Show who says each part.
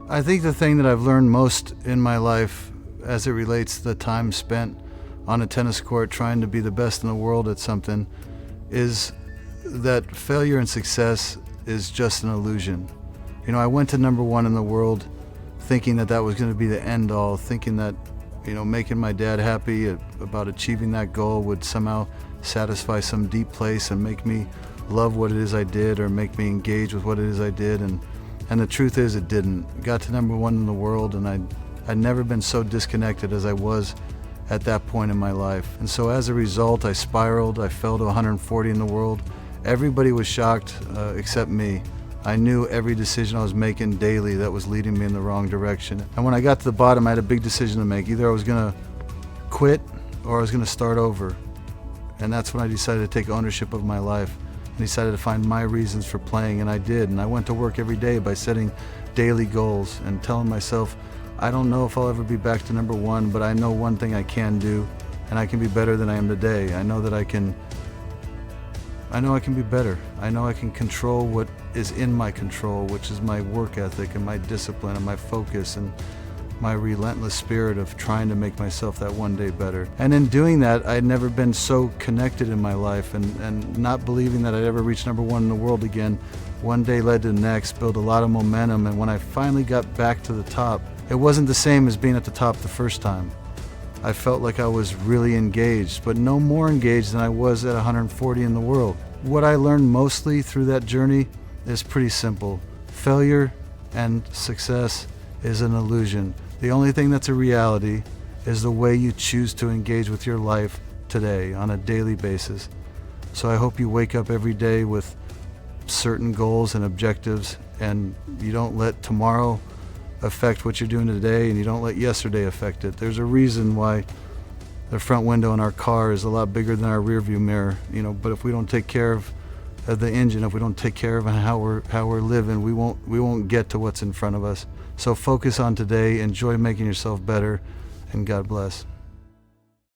Speaker 1: I think the thing that I've learned most in my life as it relates to the time spent on a tennis court trying to be the best in the world at something is that failure and success is just an illusion. I went to number one in the world thinking that was going to be the end all, thinking that, making my dad happy about achieving that goal would somehow satisfy some deep place and make me love what it is I did or make me engage with what it is I did. And the truth is it didn't. Got to number one in the world, and I'd never been so disconnected as I was at that point in my life. And so as a result, I spiraled. I fell to 140 in the world. Everybody was shocked except me. I knew every decision I was making daily that was leading me in the wrong direction. And when I got to the bottom, I had a big decision to make. Either I was going to quit or I was going to start over. And that's when I decided to take ownership of my life and decided to find my reasons for playing, and I did. And I went to work every day by setting daily goals and telling myself, I don't know if I'll ever be back to number one, but I know one thing I can do, and I can be better than I am today. I know I can be better. I know I can control what is in my control, which is my work ethic and my discipline and my focus and my relentless spirit of trying to make myself that one day better. And in doing that, I'd never been so connected in my life, and not believing that I'd ever reach number one in the world again. One day led to the next, built a lot of momentum, and when I finally got back to the top, it wasn't the same as being at the top the first time. I felt like I was really engaged, but no more engaged than I was at 140 in the world. What I learned mostly through that journey is pretty simple. Failure and success is an illusion. The only thing that's a reality is the way you choose to engage with your life today on a daily basis. So I hope you wake up every day with certain goals and objectives, and you don't let tomorrow affect what you're doing today, and you don't let yesterday affect it. There's a reason why the front window in our car is a lot bigger than our rear view mirror, but if we don't take care of the engine, if we don't take care of how we're living, we won't get to what's in front of us. So focus on today, enjoy making yourself better, and God bless.